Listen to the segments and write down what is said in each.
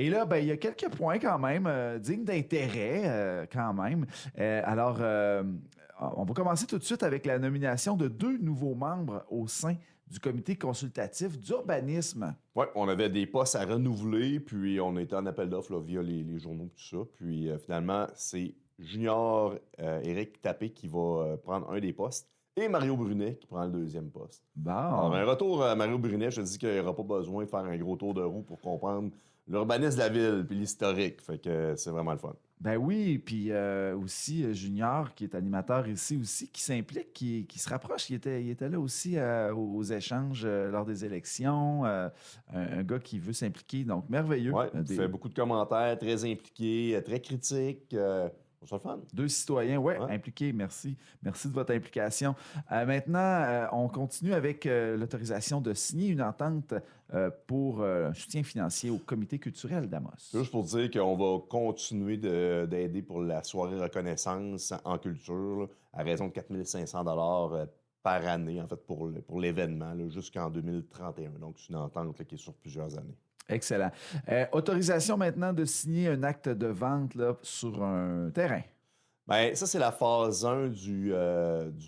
Et là, ben, il y a quelques points quand même dignes d'intérêt quand même. On va commencer tout de suite avec la nomination de 2 nouveaux membres au sein du comité consultatif d'urbanisme. Oui, on avait des postes à renouveler, puis on était en appel d'offres là, via les journaux et tout ça. Puis finalement, c'est Junior Éric Tappé qui va prendre un des postes et Mario Brunet qui prend le deuxième poste. Alors, un retour à Mario Brunet, je te dis qu'il n'y aura pas besoin de faire un gros tour de roue pour comprendre l'urbanisme de la ville puis l'historique. Fait que c'est vraiment le fun. Ben oui, puis aussi Junior, qui est animateur ici aussi, qui s'implique, qui se rapproche. Il était là aussi aux échanges lors des élections. Un gars qui veut s'impliquer, donc merveilleux. Oui, il fait beaucoup de commentaires, très impliqué, très critique. C'est le fun. 2 citoyens, ouais, impliqués, merci. Merci de votre implication. Maintenant, on continue avec l'autorisation de signer une entente pour un soutien financier au comité culturel d'Amos. Juste pour dire qu'on va continuer d'aider pour la soirée reconnaissance en culture là, à raison de 4 500 $ par année, en fait, pour l'événement, jusqu'en 2031. Donc, c'est une entente là, qui est sur plusieurs années. Excellent. Autorisation maintenant de signer un acte de vente là, sur un terrain. Bien, ça, c'est la phase 1 du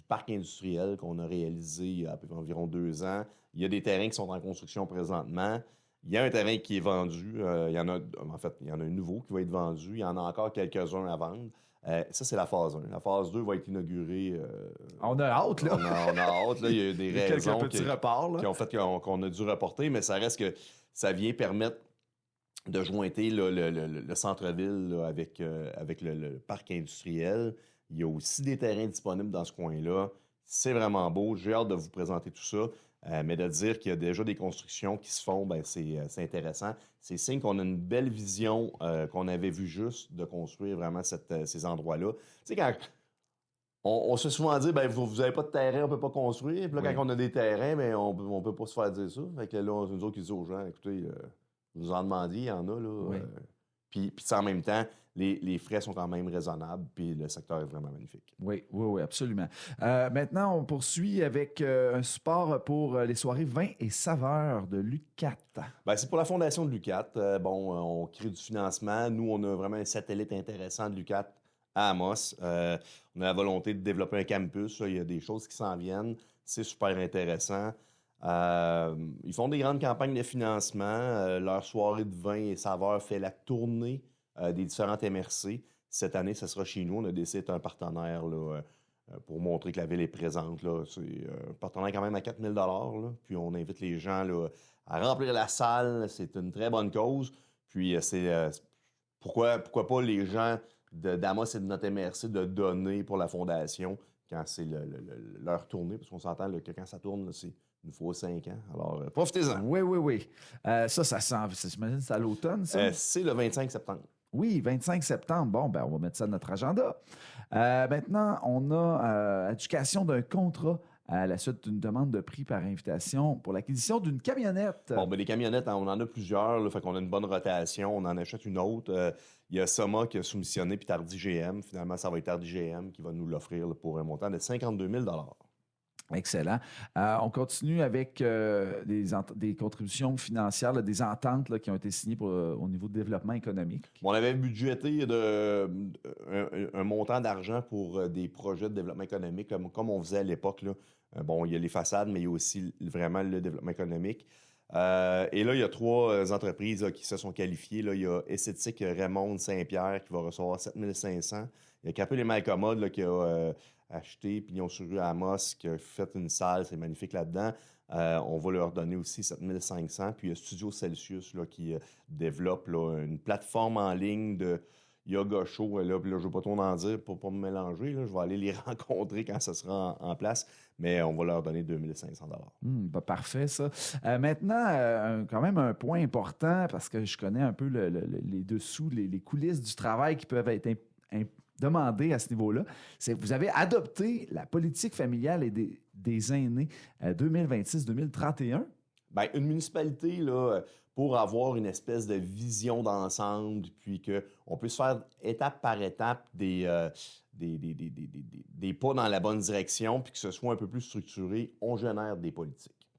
parc industriel qu'on a réalisé il y a environ 2 ans. Il y a des terrains qui sont en construction présentement. Il y a un terrain qui est vendu. Il y en a un nouveau qui va être vendu. Il y en a encore quelques-uns à vendre. Ça, c'est la phase 1. La phase 2 va être inaugurée. On a hâte, là. On a hâte, là. Il y a des raisons quelques petits reports, là, qui ont fait qu'on a dû reporter, mais ça reste que ça vient permettre de jointer là, le centre-ville là, avec le parc industriel. Il y a aussi des terrains disponibles dans ce coin-là. C'est vraiment beau. J'ai hâte de vous présenter tout ça. Mais de dire qu'il y a déjà des constructions qui se font, ben c'est intéressant. C'est signe qu'on a une belle vision qu'on avait vu juste de construire vraiment ces endroits-là. Tu sais, quand on se fait souvent dire, ben vous n'avez pas de terrain, on ne peut pas construire. Puis là, quand on a des terrains, ben, on ne peut pas se faire dire ça. Fait que là, c'est nous autres qui disons aux gens, écoutez, vous en demandiez, il y en a, là. Oui. Puis en même temps, les frais sont quand même raisonnables, puis le secteur est vraiment magnifique. Oui, absolument. Maintenant, on poursuit avec un support pour les soirées vins et saveurs de l'UQAT. Ben, c'est pour la fondation de l'UQAT. On crée du financement. Nous, on a vraiment un satellite intéressant de l'UQAT à Amos. On a la volonté de développer un campus. Il y a des choses qui s'en viennent. C'est super intéressant. Ils font des grandes campagnes de financement. Leur soirée de vin et saveurs fait la tournée des différentes MRC. Cette année, ce sera chez nous. On a décidé d'être un partenaire là, pour montrer que la ville est présente. Là. C'est un partenaire quand même à 4 000 $. Puis on invite les gens là, à remplir la salle. C'est une très bonne cause. Puis pourquoi pas les gens d'Amos et de notre MRC de donner pour la fondation quand c'est leur tournée. Parce qu'on s'entend là, que quand ça tourne, là, c'est une fois 5 ans. Alors, profitez-en. Oui. Ça j'imagine, c'est à l'automne, ça? C'est le 25 septembre. Oui, 25 septembre. Bon, ben, on va mettre ça dans notre agenda. Maintenant, on a adjudication d'un contrat à la suite d'une demande de prix par invitation pour l'acquisition d'une camionnette. Bon, ben les camionnettes, on en a plusieurs. Là, fait qu'on a une bonne rotation. On en achète une autre. Il y a Soma qui a soumissionné, puis Tardy GM. Finalement, ça va être Tardy GM qui va nous l'offrir là, pour un montant de 52 000 $. Excellent. On continue avec des contributions financières, là, des ententes là, qui ont été signées au niveau de développement économique. Bon, on avait budgété un montant d'argent pour des projets de développement économique, comme on faisait à l'époque. Là. Bon, il y a les façades, mais il y a aussi vraiment le développement économique. Et là, il y a 3 entreprises là, qui se sont qualifiées. Là. Il y a Esthétique Raymond Saint-Pierre qui va recevoir 7 500. Il y a Capel et Malcommode là, qui a acheté Pignon sur rue à Amos, qui a fait une salle, c'est magnifique là-dedans. On va leur donner aussi 7 500. Puis il y a Studio Celsius là, qui développe là, une plateforme en ligne de yoga show. Là, puis là, je ne veux pas trop en dire pour ne pas me mélanger. Là. Je vais aller les rencontrer quand ça sera en place. Mais on va leur donner 2 500 $. Parfait, ça. Maintenant, quand même un point important, parce que je connais un peu les dessous, les coulisses du travail qui peuvent être demandées à ce niveau-là. C'est que vous avez adopté la politique familiale et des aînés 2026-2031. Bien, une municipalité, là, pour avoir une espèce de vision d'ensemble, puis qu'on puisse faire étape par étape des pas dans la bonne direction, puis que ce soit un peu plus structuré, on génère des politiques.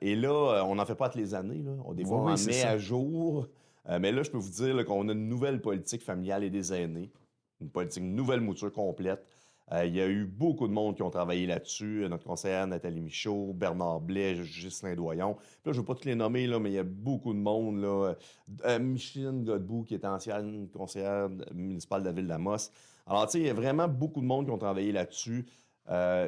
Et là, on n'en fait pas toutes les années. Là. Des fois, on en met à jour. Mais là, je peux vous dire là, qu'on a une nouvelle politique familiale et des aînés, une nouvelle mouture complète. Il y a eu beaucoup de monde qui ont travaillé là-dessus. Notre conseillère Nathalie Michaud, Bernard Blais, Ghislain Doyon. Puis là, je ne veux pas tous les nommer, là, mais il y a beaucoup de monde. Là. Micheline Godbout, qui est ancienne conseillère municipale de la ville d'Amos. Alors, tu sais, il y a vraiment beaucoup de monde qui ont travaillé là-dessus.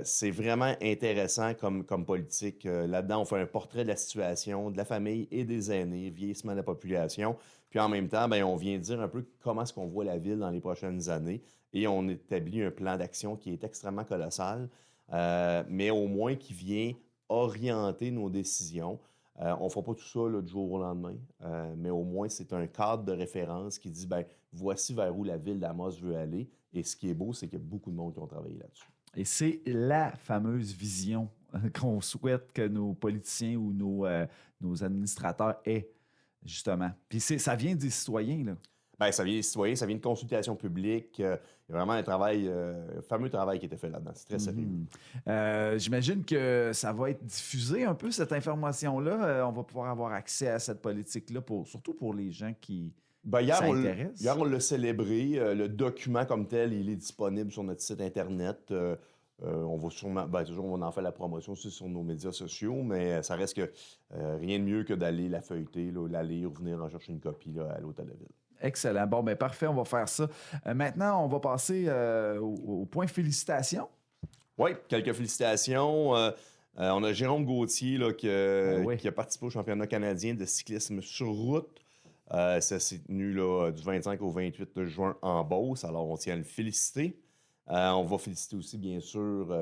C'est vraiment intéressant comme politique. Là-dedans, on fait un portrait de la situation, de la famille et des aînés, vieillissement de la population. Puis en même temps, ben, on vient dire un peu comment est-ce qu'on voit la ville dans les prochaines années. Et on établit un plan d'action qui est extrêmement colossal, mais au moins qui vient orienter nos décisions. On ne fera pas tout ça là, du jour au lendemain, mais au moins c'est un cadre de référence qui dit, ben voici vers où la ville d'Amos veut aller. Et ce qui est beau, c'est qu'il y a beaucoup de monde qui ont travaillé là-dessus. Et c'est la fameuse vision qu'on souhaite que nos politiciens ou nos administrateurs aient, justement. Puis ça vient des citoyens, là. Bien, ça vient des citoyens, ça vient de consultation publique. Il y a vraiment un fameux travail qui a été fait là-dedans. C'est très sérieux. J'imagine que ça va être diffusé un peu, cette information-là. On va pouvoir avoir accès à cette politique-là, surtout pour les gens qui s'intéressent. Hier, on l'a célébré. Le document comme tel, il est disponible sur notre site Internet. On va sûrement, toujours, on en fait la promotion aussi sur nos médias sociaux, mais ça reste que rien de mieux que d'aller la feuilleter, là, la lire, venir en chercher une copie là, à l'Hôtel de Ville. Excellent. Bon, bien parfait, on va faire ça. Maintenant, on va passer au point félicitations. Oui, quelques félicitations. On a Jérôme Gauthier là, qui a participé au championnat canadien de cyclisme sur route. Ça s'est tenu là, du 25 au 28 juin en Beauce, alors on tient à le féliciter. On va féliciter aussi, bien sûr,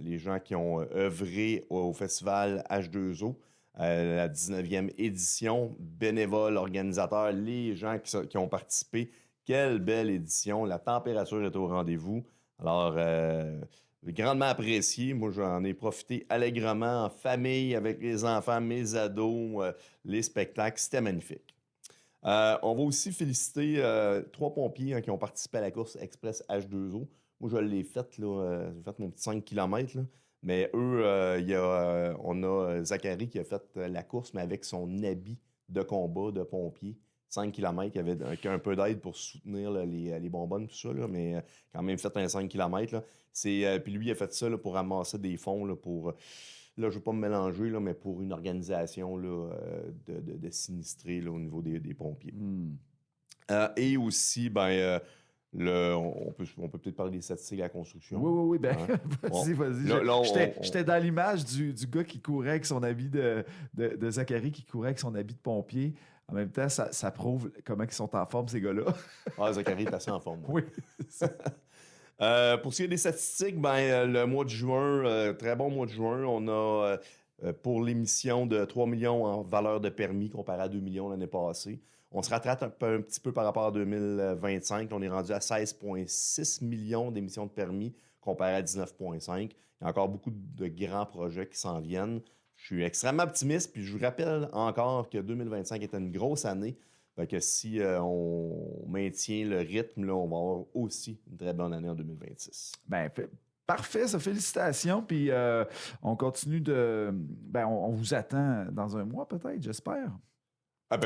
les gens qui ont œuvré au festival H2O. La 19e édition, bénévoles, organisateurs, les gens qui ont participé. Quelle belle édition. La température est au rendez-vous. Alors, grandement apprécié. Moi, j'en ai profité allègrement en famille avec les enfants, mes ados, les spectacles. C'était magnifique. On va aussi féliciter 3 pompiers qui ont participé à la course Express H2O. Moi, je l'ai faite, là. J'ai fait mon petit 5 km, là. Mais eux, on a Zachary qui a fait la course, mais avec son habit de combat de pompier. 5 km, il y avait un peu d'aide pour soutenir là, les bonbonnes, tout ça, là, mais quand même fait un 5 km. Là. Puis lui, il a fait ça là, pour ramasser des fonds là, pour... Là, je ne veux pas me mélanger, là, mais pour une organisation là, de sinistrés là, au niveau des pompiers. Et aussi, on peut peut-être parler des statistiques de la construction. Oui. Vas-y. J'étais dans l'image du gars qui courait avec son habit de Zachary, qui courait avec son habit de pompier. En même temps, ça prouve comment ils sont en forme, ces gars-là. Zachary est assez en forme. Oui. Pour ce qui est des statistiques, le mois de juin, très bon mois de juin, on a pour l'émission de 3 millions en valeur de permis comparé à 2 millions l'année passée. On se rattrape un petit peu par rapport à 2025. On est rendu à 16,6 millions d'émissions de permis comparé à 19,5. Il y a encore beaucoup de grands projets qui s'en viennent. Je suis extrêmement optimiste, puis je vous rappelle encore que 2025 était une grosse année. Fait que si on maintient le rythme, là, on va avoir aussi une très bonne année en 2026. Parfait, ça, félicitations. Puis on continue on vous attend dans un mois peut-être, j'espère.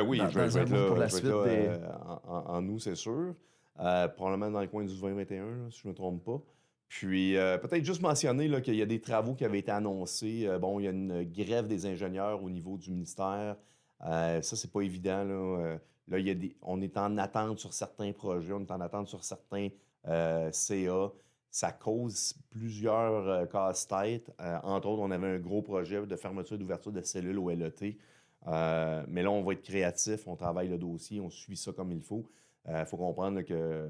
Oui, je vais être là, pour la suite en nous, c'est sûr. Probablement dans le coin du 2021, si je ne me trompe pas. Puis peut-être juste mentionner là, qu'il y a des travaux qui avaient été annoncés. Il y a une grève des ingénieurs au niveau du ministère. Ça, c'est pas évident. Là, on est en attente sur certains projets, on est en attente sur certains CA. Ça cause plusieurs casse-têtes. Entre autres, on avait un gros projet de fermeture et d'ouverture de cellules au LET. Mais là, on va être créatif, on travaille le dossier, on suit ça comme il faut. Il faut comprendre là, que,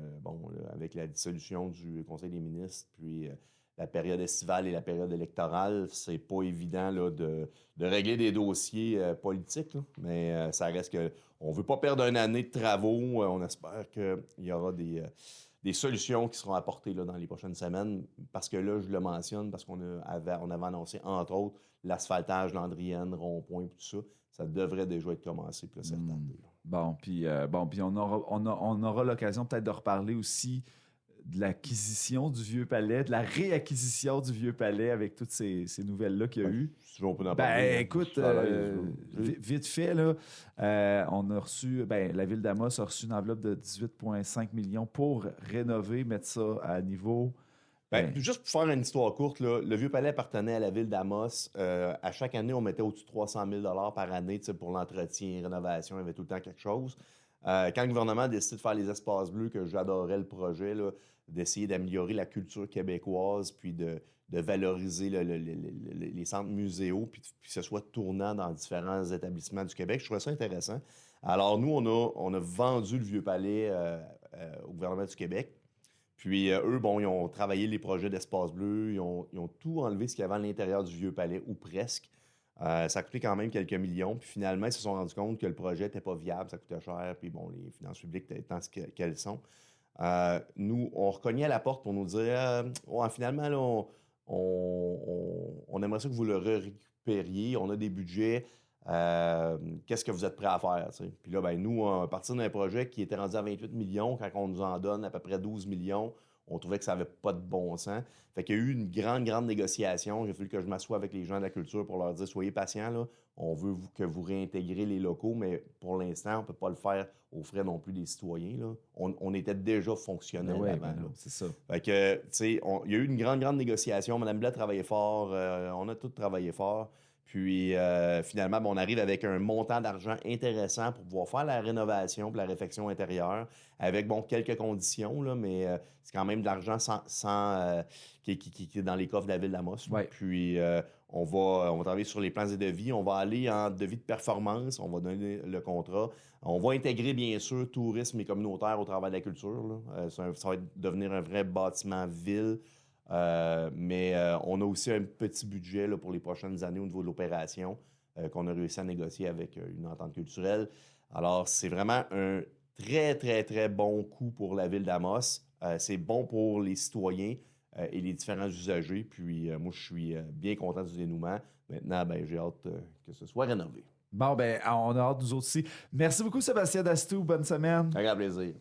avec la dissolution du Conseil des ministres, puis la période estivale et la période électorale, c'est pas évident là, de régler des dossiers politiques. Là. Mais ça reste que on veut pas perdre une année de travaux. On espère qu'il y aura des solutions qui seront apportées là, dans les prochaines semaines. Parce que là, je le mentionne, parce qu'on avait annoncé, entre autres, l'asphaltage, l'Andrienne, rond-point, tout ça. Ça devrait déjà être commencé, puis là, c'est retardé. Puis on aura l'occasion peut-être de reparler aussi de l'acquisition du Vieux Palais, de la réacquisition du Vieux Palais avec toutes ces nouvelles-là qu'il y a eu. Si tu veux, on peut en Ben, parler. écoute, vite fait, là, on a reçu, la ville d'Amos a reçu une enveloppe de 18,5 millions pour rénover, mettre ça à niveau. Juste pour faire une histoire courte, là, le Vieux Palais appartenait à la ville d'Amos. À chaque année, on mettait au-dessus de 300 000 par année pour l'entretien, rénovation, il y avait tout le temps quelque chose. Quand le gouvernement a décidé de faire les espaces bleus, que j'adorais le projet, là, d'essayer d'améliorer la culture québécoise, puis de valoriser les centres muséaux, puis que ce soit tournant dans différents établissements du Québec, je trouvais ça intéressant. Alors nous, on a vendu le Vieux Palais au gouvernement du Québec. Puis eux, ils ont travaillé les projets d'Espace Bleu, ils ont tout enlevé ce qu'il y avait à l'intérieur du Vieux Palais, ou presque. Ça a coûté quand même quelques millions. Puis finalement, ils se sont rendus compte que le projet n'était pas viable, ça coûtait cher, puis les finances publiques étant ce qu'elles sont. Nous, on recognait à la porte pour nous dire finalement, là, on aimerait ça que vous le récupériez, on a des budgets. Qu'est-ce que vous êtes prêts à faire? T'sais? Puis là, nous, à partir d'un projet qui était rendu à 28 millions, quand on nous en donne à peu près 12 millions, on trouvait que ça n'avait pas de bon sens. Fait qu'il y a eu une grande négociation. Il a fallu que je m'assoie avec les gens de la culture pour leur dire soyez patients, là. On veut que vous réintégrez les locaux, mais pour l'instant, on ne peut pas le faire aux frais non plus des citoyens. Là. On était déjà fonctionnels avant. Non, c'est ça. Fait que, tu sais, il y a eu une grande négociation. Mme Blais a travaillé fort. On a tous travaillé fort. Puis finalement, on arrive avec un montant d'argent intéressant pour pouvoir faire la rénovation et la réfection intérieure avec quelques conditions, là, mais c'est quand même de l'argent qui est dans les coffres de la ville d'Amos. Ouais. Puis on va travailler sur les plans et devis. On va aller en devis de performance. On va donner le contrat. On va intégrer, bien sûr, tourisme et communautaire au travail de la culture. Là. Ça va devenir un vrai bâtiment ville. Mais on a aussi un petit budget là, pour les prochaines années au niveau de l'opération qu'on a réussi à négocier avec une entente culturelle. Alors, c'est vraiment un très bon coup pour la ville d'Amos. C'est bon pour les citoyens et les différents usagers. Puis, moi, je suis bien content du dénouement. Maintenant, j'ai hâte que ce soit rénové. Bon, on a hâte nous aussi. Merci beaucoup, Sébastien Dastou. Bonne semaine. Avec plaisir.